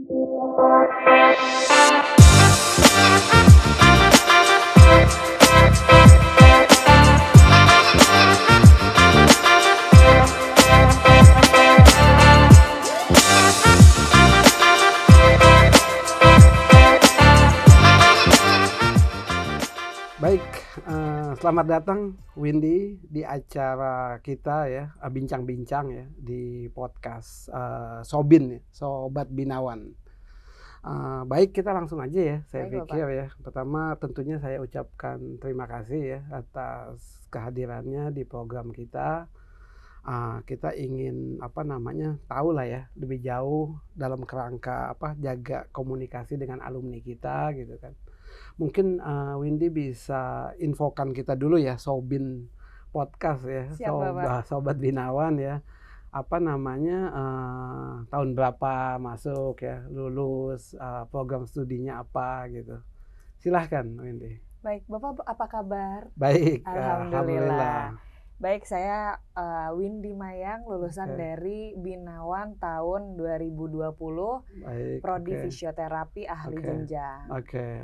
Baik, selamat datang Windy di acara kita ya, bincang-bincang ya di podcast Sobin ya, Sobat Binawan. Baik, kita langsung aja ya, saya pikir ya. Pertama tentunya saya ucapkan terima kasih ya atas kehadirannya di program kita. Kita ingin tahu lah ya lebih jauh dalam kerangka jaga komunikasi dengan alumni kita gitu kan. Mungkin Windy bisa infokan kita dulu ya, Sobin Podcast ya. Sobat Binawan ya. Tahun berapa masuk ya, lulus, program studinya apa gitu. Silahkan Windy. Baik, Bapak apa kabar? Baik, Alhamdulillah. Baik, saya Windy Mayang, lulusan dari Binawan tahun 2020, Prodi Fisioterapi Ahli Jenjang. Oke.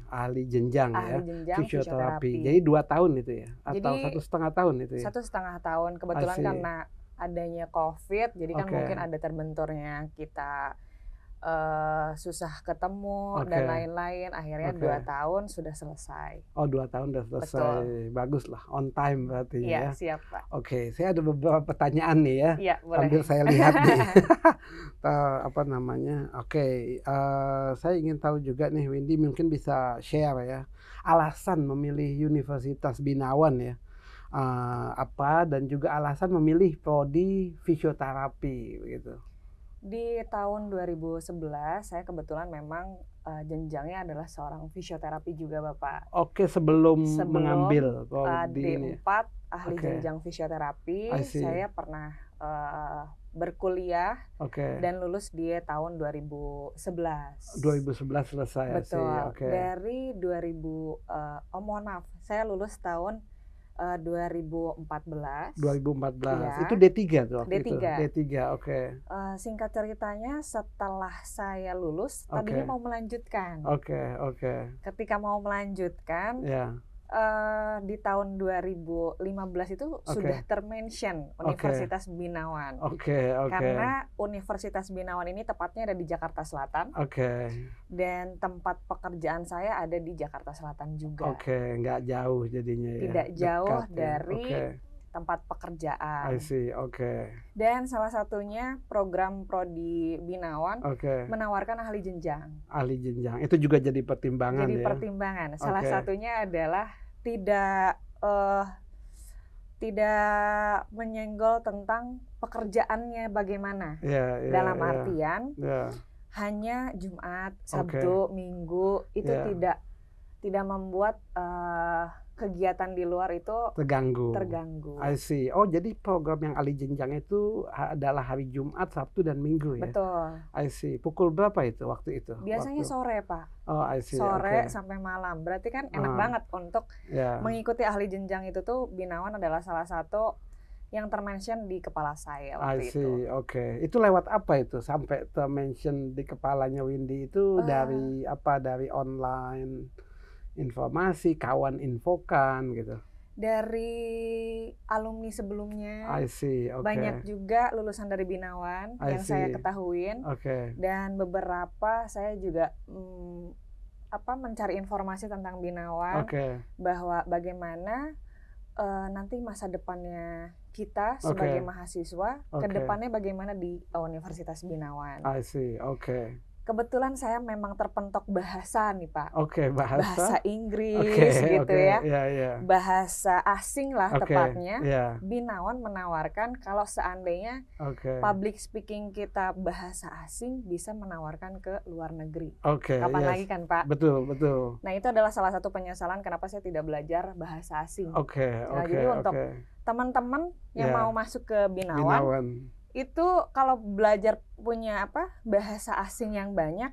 Ahli jenjang ya, jenjang fisioterapi. Jadi 2 tahun itu ya? Atau 1,5 tahun itu ya? 1,5 tahun, kebetulan karena adanya COVID, jadi kan mungkin ada terbenturnya kita susah ketemu dan lain-lain, akhirnya 2 tahun sudah selesai. Oh, 2 tahun sudah selesai. Betul. Bagus lah, on time berarti ya. Iya, siap Pak. Oke, saya ada beberapa pertanyaan nih ya. Iya, boleh. Sambil saya lihat nih. Saya ingin tahu juga nih, Windy mungkin bisa share ya, alasan memilih Universitas Binawan ya. Dan juga alasan memilih prodi fisioterapi gitu. Di tahun 2011 saya kebetulan memang jenjangnya adalah seorang fisioterapi juga Bapak. Oke, sebelum mengambil prodi D4 ahli jenjang fisioterapi, saya pernah berkuliah dan lulus di tahun 2011. 2011 selesai. Betul. Dari mohon maaf, saya lulus tahun 2014. 2014. Ya. Itu D3 tuh waktu D3. itu. D3, oke. Singkat ceritanya setelah saya lulus, tadinya mau melanjutkan. Oke. Ketika mau melanjutkan, di tahun 2015 itu sudah termention Universitas Binawan. Karena Universitas Binawan ini tepatnya ada di Jakarta Selatan. Dan tempat pekerjaan saya ada di Jakarta Selatan juga. Nggak jauh jadinya ya. Tidak jauh dekat, dari tempat pekerjaan. I see, Dan salah satunya program Prodi Binawan menawarkan ahli jenjang. Ahli jenjang, itu juga jadi pertimbangan ya? Jadi pertimbangan. Salah satunya adalah tidak menyenggol tentang pekerjaannya bagaimana. Dalam artian hanya Jumat, Sabtu, Minggu itu tidak membuat kegiatan di luar itu terganggu. I see. Oh, jadi program yang ahli jenjang itu adalah hari Jumat, Sabtu dan Minggu ya? Betul. I see. Pukul berapa itu waktu itu? Biasanya sore, Pak. Oh, I see. Sore sampai malam. Berarti kan enak banget untuk mengikuti ahli jenjang itu tuh. Binawan adalah salah satu yang termention di kepala saya waktu itu. Oke. Itu lewat apa itu sampai termention di kepalanya Windy itu dari apa? Dari online informasi, kawan infokan gitu? Dari alumni sebelumnya. I see, banyak juga lulusan dari Binawan yang saya ketahuin. Dan beberapa saya juga mencari informasi tentang Binawan, bahwa bagaimana nanti masa depannya kita sebagai mahasiswa, ke depannya bagaimana di Universitas Binawan. I see, Kebetulan saya memang terpentok bahasa nih Pak. Bahasa Inggris gitu ya. Bahasa asing lah tepatnya. Binawan menawarkan kalau seandainya public speaking kita bahasa asing bisa menawarkan ke luar negeri. Kapan lagi kan Pak? Betul. Nah itu adalah salah satu penyesalan kenapa saya tidak belajar bahasa asing. Jadi untuk teman-teman yang mau masuk ke Binawan. Itu kalau belajar punya bahasa asing yang banyak,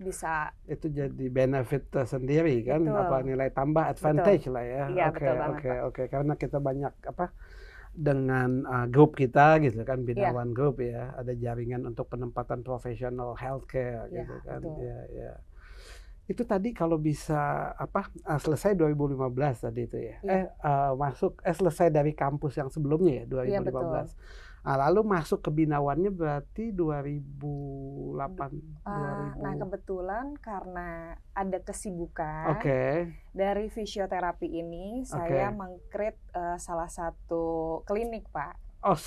bisa itu jadi benefit tersendiri kan, nilai tambah advantage lah ya. Karena kita banyak dengan grup kita gitu kan, Binawan Group ya, ada jaringan untuk penempatan profesional healthcare gitu kan. Ya. Itu tadi kalau bisa selesai 2015 tadi itu ya. Selesai dari kampus yang sebelumnya ya 2015. Iya, betul. Lalu masuk ke Binawannya berarti 2008. Nah, kebetulan karena ada kesibukan dari fisioterapi ini, saya meng-create salah satu klinik, Pak. Oh,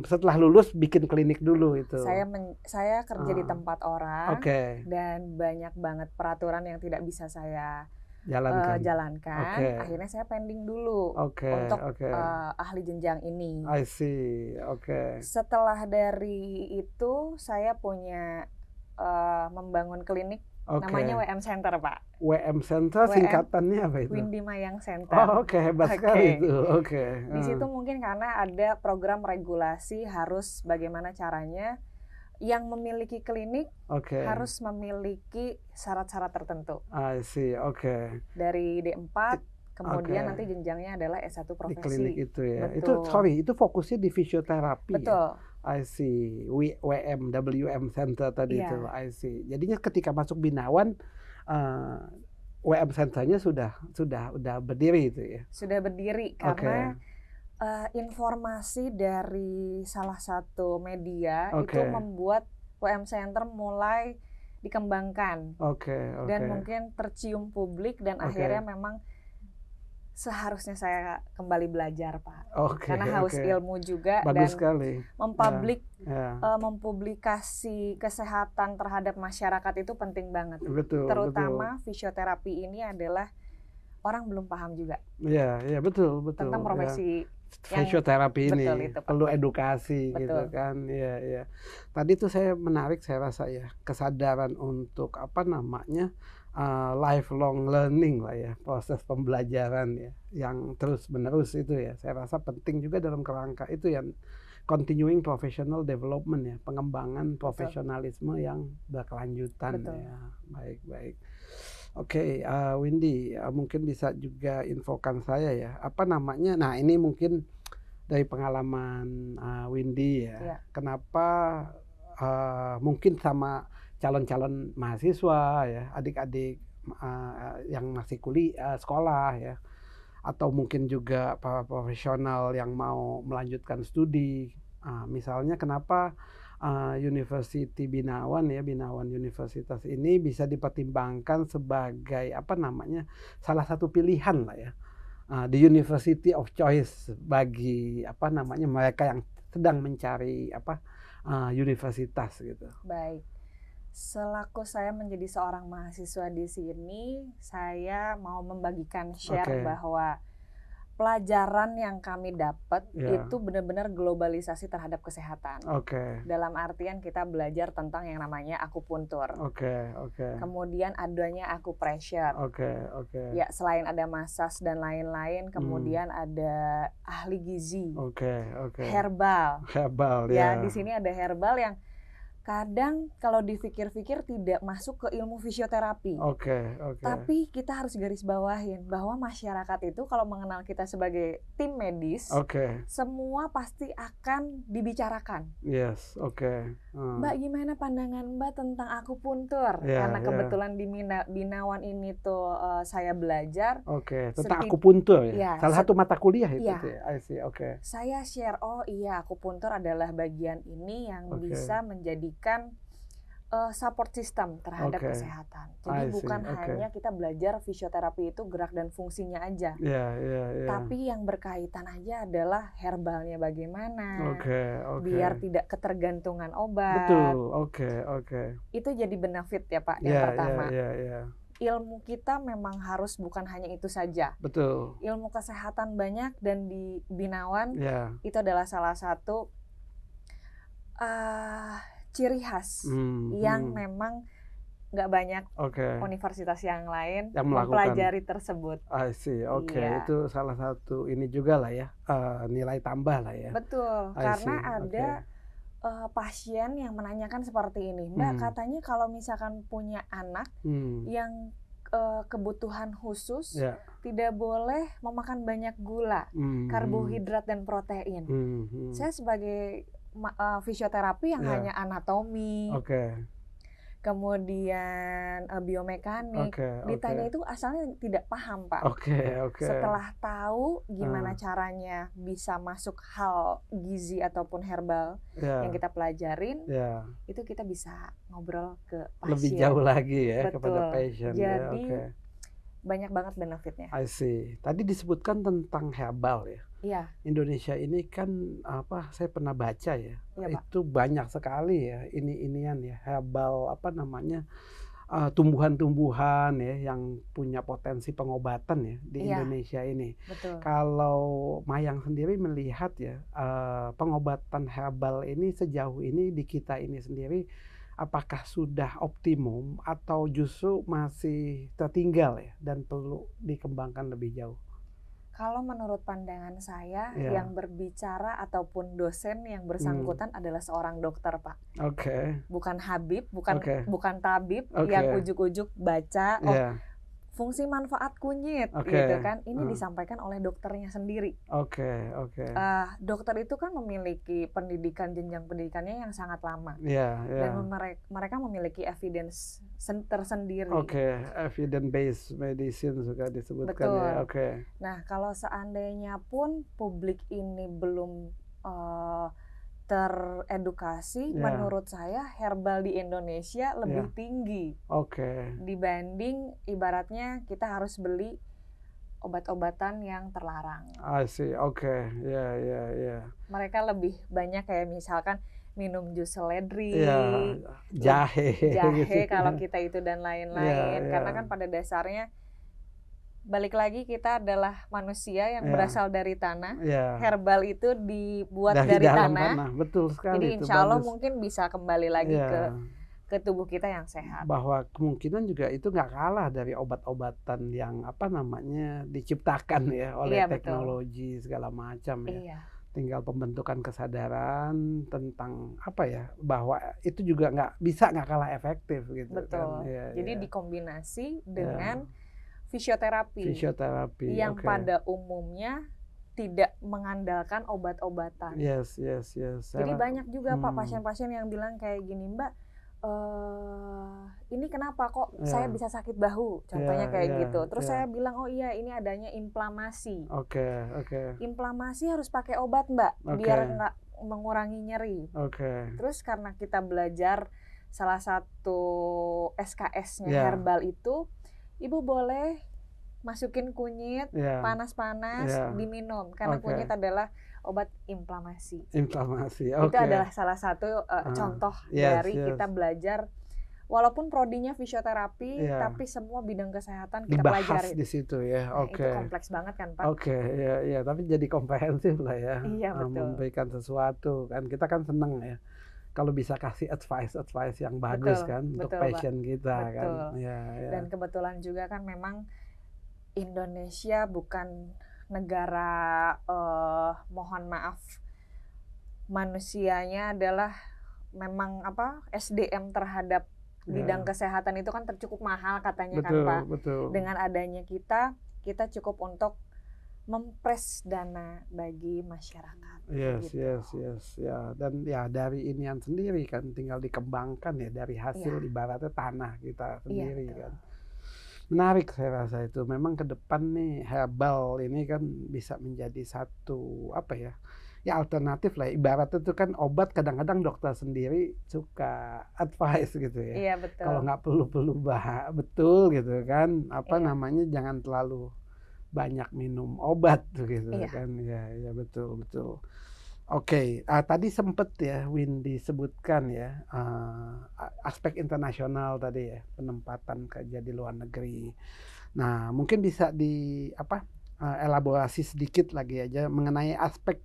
setelah lulus bikin klinik dulu itu. Saya kerja di tempat orang dan banyak banget peraturan yang tidak bisa saya jalankan. Akhirnya saya pending dulu untuk ahli jenjang ini. I see. Setelah dari itu saya punya membangun klinik namanya WM Center, Pak. WM Center singkatannya apa itu? Windy Mayang Center. Hebat sekali itu. Di situ mungkin karena ada program regulasi harus bagaimana caranya yang memiliki klinik harus memiliki syarat-syarat tertentu. I see. Dari D4 kemudian nanti jenjangnya adalah S1 profesi. Di klinik itu ya. Itu fokusnya di fisioterapi. Betul. Ya? I see. WM Center tadi itu. I see. Jadinya ketika masuk Binawan WM Center-nya sudah berdiri itu ya. Sudah berdiri karena informasi dari salah satu media itu membuat WM Center mulai dikembangkan. Dan mungkin tercium publik dan akhirnya memang seharusnya saya kembali belajar, Pak. Karena haus ilmu juga. Bagus dan sekali. Mempublikasi kesehatan terhadap masyarakat itu penting banget. Terutama fisioterapi ini adalah orang belum paham juga. Iya, betul. Tentang profesi fisioterapi ini perlu edukasi gitu kan. Iya. Tadi tuh menarik saya rasa ya, kesadaran untuk lifelong learning lah ya, proses pembelajaran ya yang terus menerus itu ya, saya rasa penting juga dalam kerangka itu yang continuing professional development ya, pengembangan profesionalisme yang berkelanjutan. Ya. Baik. Windy, mungkin bisa juga infokan saya ya, nah ini mungkin dari pengalaman Windy ya, kenapa mungkin sama calon-calon mahasiswa ya, adik-adik yang masih sekolah ya, atau mungkin juga para profesional yang mau melanjutkan studi, misalnya kenapa University Binawan ya, Binawan Universitas ini bisa dipertimbangkan sebagai salah satu pilihan lah ya, the University of Choice bagi mereka yang sedang mencari universitas gitu. Baik. Selaku saya menjadi seorang mahasiswa di sini, saya mau membagikan share bahwa pelajaran yang kami dapat itu benar-benar globalisasi terhadap kesehatan. Dalam artian kita belajar tentang yang namanya akupuntur. Kemudian adanya acupressure. Ya, selain ada massage dan lain-lain, kemudian ada ahli gizi. Herbal. Ya, di sini ada herbal yang kadang kalau dipikir-pikir tidak masuk ke ilmu fisioterapi. Tapi kita harus garis bawahin bahwa masyarakat itu kalau mengenal kita sebagai tim medis, semua pasti akan dibicarakan. Mbak, gimana pandangan Mbak tentang akupuntur? Karena kebetulan di Binawan ini tuh saya belajar tentang akupuntur ya. Salah satu mata kuliah itu ya. I see. Saya share, akupuntur adalah bagian ini yang bisa menjadi support system terhadap kesehatan. Jadi bukan hanya kita belajar fisioterapi itu gerak dan fungsinya aja. Tapi yang berkaitan aja adalah herbalnya bagaimana. Biar tidak ketergantungan obat. Betul. Itu jadi benefit ya, Pak, yang pertama. Ilmu kita memang harus bukan hanya itu saja. Betul. Ilmu kesehatan banyak dan di Binawan itu adalah salah satu ciri khas yang memang nggak banyak universitas yang lain yang mempelajari tersebut. I see. Itu salah satu ini juga lah ya, nilai tambah lah ya. Betul, karena ada pasien yang menanyakan seperti ini, Mbak, katanya kalau misalkan punya anak yang kebutuhan khusus, tidak boleh memakan banyak gula, karbohidrat dan protein. Saya sebagai fisioterapi yang hanya anatomi, kemudian biomekanik, ditanya itu asalnya tidak paham, Pak. Setelah tahu gimana caranya bisa masuk hal gizi ataupun herbal yang kita pelajarin, itu kita bisa ngobrol ke pasien. Lebih jauh lagi ya. Betul. Kepada pasien. Jadi banyak banget benefitnya. I see. Tadi disebutkan tentang herbal ya. Iya. Indonesia ini kan saya pernah baca ya, itu banyak sekali ya inian ya herbal tumbuhan-tumbuhan ya yang punya potensi pengobatan ya di Indonesia ini. Betul. Kalau Mayang sendiri melihat ya pengobatan herbal ini sejauh ini di kita ini sendiri apakah sudah optimum atau justru masih tertinggal ya dan perlu dikembangkan lebih jauh? Kalau menurut pandangan saya, yang berbicara ataupun dosen yang bersangkutan adalah seorang dokter, Pak. Bukan habib, bukan tabib yang ujuk-ujuk baca, fungsi manfaat kunyit, gitu kan. Ini disampaikan oleh dokternya sendiri. Dokter itu kan memiliki jenjang pendidikannya yang sangat lama. Dan mereka memiliki evidence tersendiri. Evidence based medicine juga disebutkan. Betul. Nah, kalau seandainya pun publik ini belum teredukasi, menurut saya herbal di Indonesia lebih tinggi dibanding ibaratnya kita harus beli obat-obatan yang terlarang. I see. Mereka lebih banyak kayak misalkan minum jus seledri, jahe kalau kita itu dan lain-lain. Karena kan pada dasarnya balik lagi kita adalah manusia yang berasal dari tanah. Herbal itu dibuat dari tanah. Betul sekali. Jadi insya Allah mungkin bisa kembali lagi ke tubuh kita yang sehat. Bahwa kemungkinan juga itu nggak kalah dari obat-obatan yang diciptakan ya oleh teknologi segala macam ya. Tinggal pembentukan kesadaran tentang bahwa itu juga nggak kalah efektif gitu. Betul. Kan. Jadi dikombinasi dengan fisioterapi yang pada umumnya tidak mengandalkan obat-obatan. Yes. Jadi banyak juga Pak pasien-pasien yang bilang kayak gini, Mbak, ini kenapa kok saya bisa sakit bahu, contohnya kayak gitu. Terus saya bilang, oh iya ini adanya inflamasi. Inflamasi harus pakai obat, Mbak, biar nggak mengurangi nyeri. Terus karena kita belajar salah satu SKS-nya herbal itu, Ibu boleh masukin kunyit panas-panas diminum karena kunyit adalah obat inflamasi. Itu adalah salah satu contoh dari kita belajar, walaupun prodinya fisioterapi, tapi semua bidang kesehatan kita pelajari. Dibahas di situ ya. Itu kompleks banget kan, Pak? Tapi jadi komprehensif lah ya. Iya, betul. Memberikan sesuatu kan, kita kan seneng ya kalau bisa kasih advice yang bagus untuk pasien kita kan. Dan kebetulan juga kan memang Indonesia bukan negara mohon maaf manusianya adalah memang SDM terhadap bidang kesehatan itu kan cukup mahal katanya kan Pak. Dengan adanya kita cukup untuk mempres dana bagi masyarakat. Yes. Dan dari inian sendiri kan tinggal dikembangkan ya dari hasil ibaratnya tanah kita sendiri kan. Menarik saya rasa itu. Memang ke depan nih herbal ini kan bisa menjadi satu alternatif lah. Ibaratnya itu kan obat kadang-kadang dokter sendiri suka advice gitu ya. Iya, betul. Kalau nggak perlu betul gitu kan. Jangan terlalu banyak minum obat gitu kan. Ya betul. Tadi sempat ya Windy sebutkan ya aspek internasional tadi ya, penempatan kerja di luar negeri. Nah, mungkin bisa elaborasi sedikit lagi aja mengenai aspek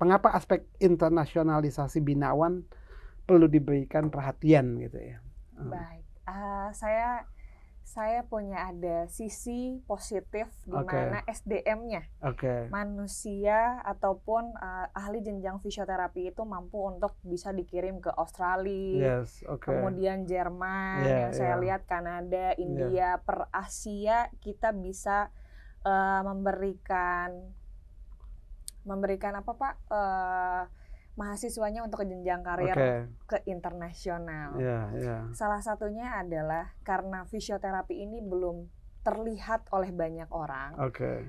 mengapa aspek internasionalisasi Binawan perlu diberikan perhatian gitu ya. Baik, saya Saya punya ada sisi positif di mana SDM-nya, manusia ataupun ahli jenjang fisioterapi itu mampu untuk bisa dikirim ke Australia, kemudian Jerman, yang saya lihat Kanada, India, per Asia kita bisa memberikan apa Pak? Mahasiswanya untuk ke jenjang karir ke internasional. Salah satunya adalah karena fisioterapi ini belum terlihat oleh banyak orang,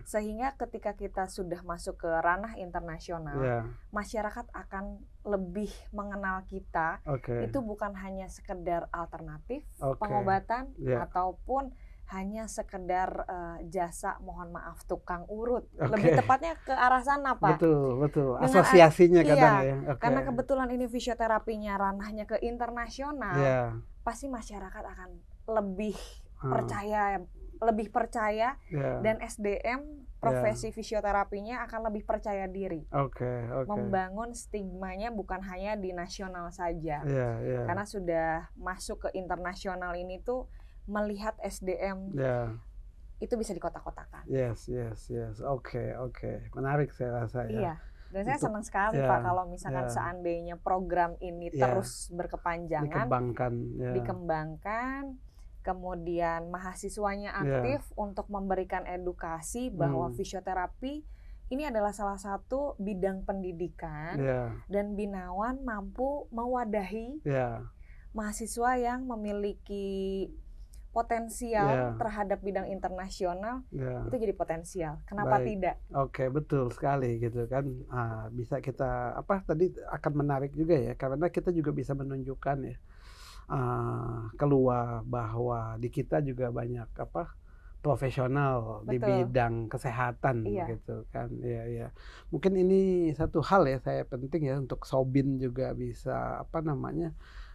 sehingga ketika kita sudah masuk ke ranah internasional, masyarakat akan lebih mengenal kita. Itu bukan hanya sekedar alternatif pengobatan ataupun hanya sekedar jasa mohon maaf tukang urut, lebih tepatnya ke arah sana Pak. Betul. Asosiasinya kadang ya. Karena kebetulan ini fisioterapinya ranahnya ke internasional, pasti masyarakat akan lebih percaya dan SDM profesi fisioterapinya akan lebih percaya diri. Membangun stigmanya bukan hanya di nasional saja, karena sudah masuk ke internasional ini tuh melihat SDM itu bisa dikotak-kotakan. Yes. Oke. Menarik saya rasa ya. Iya. Dan saya senang sekali Pak kalau misalkan seandainya program ini terus berkepanjangan, dikembangkan, kemudian mahasiswanya aktif untuk memberikan edukasi bahwa fisioterapi ini adalah salah satu bidang pendidikan dan Binawan mampu mewadahi mahasiswa yang memiliki potensial terhadap bidang internasional, itu jadi potensial. Kenapa tidak? Betul sekali gitu kan. Bisa kita tadi akan menarik juga ya, karena kita juga bisa menunjukkan ya keluar bahwa di kita juga banyak profesional di bidang kesehatan gitu kan. Mungkin ini satu hal ya saya penting ya untuk Sobin juga bisa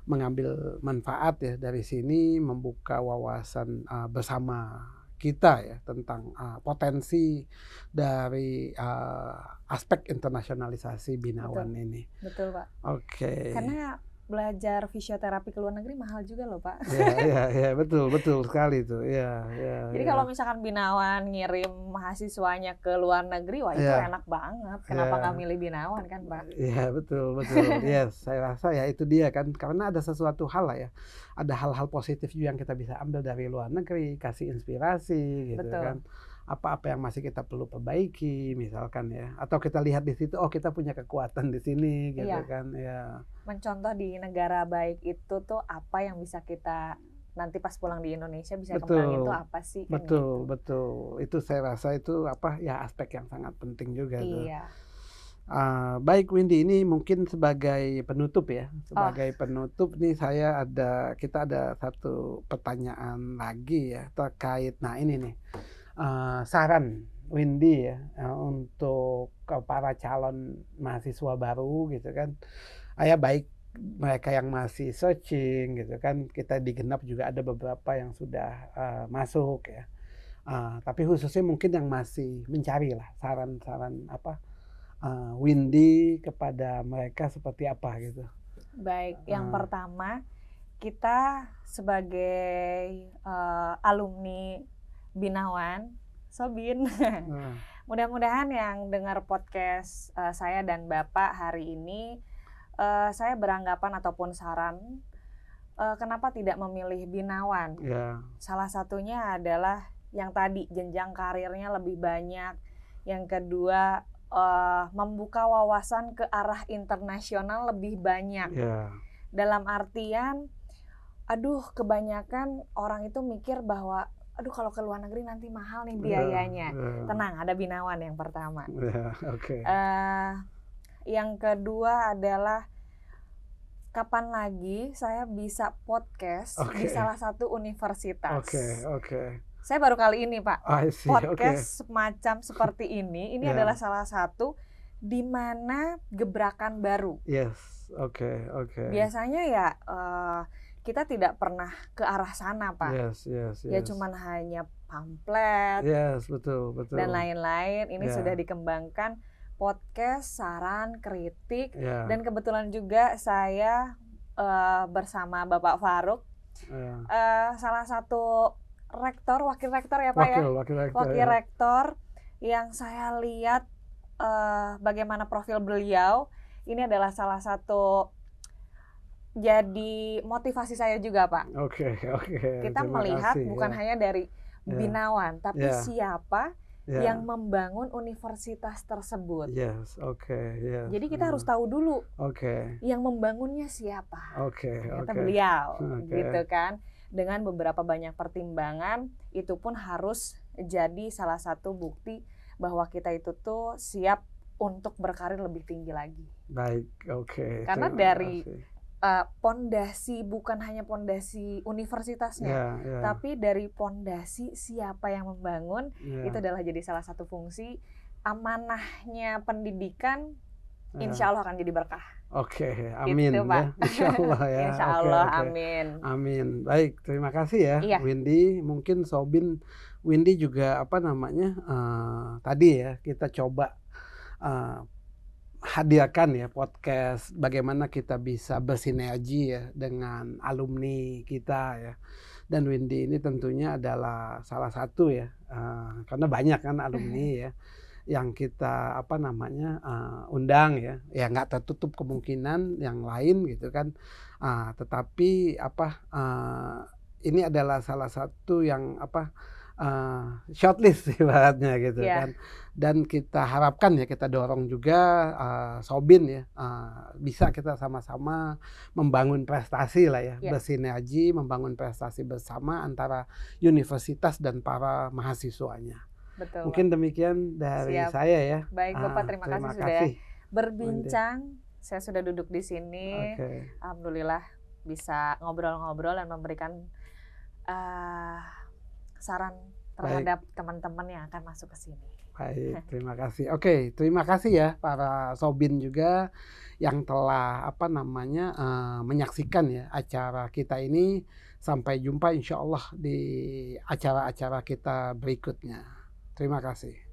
mengambil manfaat ya dari sini, membuka wawasan bersama kita ya tentang potensi dari aspek internasionalisasi Binawan ini. Betul Pak. Karena belajar fisioterapi ke luar negeri mahal juga loh Pak. Iya, betul sekali tuh. Jadi kalau misalkan Binawan ngirim mahasiswanya ke luar negeri, wah itu enak banget. Kenapa nggak milih Binawan kan Pak? Iya betul. Yes, saya rasa ya itu dia kan, karena ada sesuatu hal lah ya. Ada hal-hal positif juga yang kita bisa ambil dari luar negeri, kasih inspirasi gitu kan. Apa-apa yang masih kita perlu perbaiki misalkan ya, atau kita lihat di situ kita punya kekuatan di sini gitu kan ya. Mencontoh di negara baik itu tuh apa yang bisa kita nanti pas pulang di Indonesia bisa kembangin itu apa sih kan. Betul itu saya rasa itu aspek yang sangat penting juga tuh. Baik Windy, ini mungkin sebagai penutup ya. Penutup nih kita ada satu pertanyaan lagi ya terkait ini nih. Saran Windy ya untuk para calon mahasiswa baru gitu kan, baik mereka yang masih searching gitu kan, kita di Genap juga ada beberapa yang sudah masuk ya, tapi khususnya mungkin yang masih mencari lah saran-saran Windy kepada mereka seperti apa gitu. Baik, yang pertama kita sebagai alumni Binawan, Sobin, mudah-mudahan yang dengar podcast saya dan Bapak hari ini, saya beranggapan ataupun saran, kenapa tidak memilih Binawan? Salah satunya adalah yang tadi, jenjang karirnya lebih banyak. Yang kedua, membuka wawasan ke arah internasional lebih banyak. Dalam artian, kebanyakan orang itu mikir bahwa kalau ke luar negeri nanti mahal nih biayanya. Tenang, ada Binawan yang pertama. Yang kedua adalah kapan lagi saya bisa podcast di salah satu universitas. Saya baru kali ini Pak podcast semacam seperti ini adalah salah satu di mana gebrakan baru. Biasanya ya kita tidak pernah ke arah sana Pak. Ya cuman hanya pamflet. Betul. Dan lain-lain. Ini sudah dikembangkan podcast, saran, kritik, dan kebetulan juga saya bersama Bapak Faruk salah satu rektor, wakil rektor ya Pak ya? Wakil ya. Rektor yang saya lihat bagaimana profil beliau, ini adalah salah satu jadi motivasi saya juga Pak. Oke. Kita melihat bukan hanya dari Binawan, tapi siapa yang membangun universitas tersebut. Yes. Jadi kita harus tahu dulu yang membangunnya siapa. Ternyata beliau, gitu kan. Dengan beberapa banyak pertimbangan, itu pun harus jadi salah satu bukti bahwa kita itu tuh siap untuk berkarir lebih tinggi lagi. Baik, Karena dari pondasi bukan hanya pondasi universitasnya, tapi dari pondasi siapa yang membangun, itu adalah jadi salah satu fungsi amanahnya pendidikan. Insya Allah akan jadi berkah. Amin gitu, Pak. ya. Insya Allah ya. Insya Allah, amin. Amin. Baik, terima kasih ya, Windy. Mungkin Sobin, Windy juga tadi ya kita coba hadirkan ya podcast bagaimana kita bisa bersinergi ya dengan alumni kita ya. Dan Windy ini tentunya adalah salah satu ya, karena banyak kan alumni ya yang kita undang ya nggak tertutup kemungkinan yang lain gitu kan, tetapi ini adalah salah satu yang shortlist ibaratnya gitu kan, dan kita harapkan ya kita dorong juga Sobin ya bisa kita sama-sama membangun prestasi lah ya, bersinergi membangun prestasi bersama antara universitas dan para mahasiswanya. Betul. Mungkin demikian dari saya ya. Baik Bapak, terima kasih sudah berbincang. Saya sudah duduk di sini. Alhamdulillah bisa ngobrol-ngobrol dan memberikan saran terhadap teman-teman yang akan masuk ke sini. Baik, terima kasih. Terima kasih ya para Sobin juga yang telah menyaksikan ya acara kita ini. Sampai jumpa insya Allah di acara-acara kita berikutnya. Terima kasih.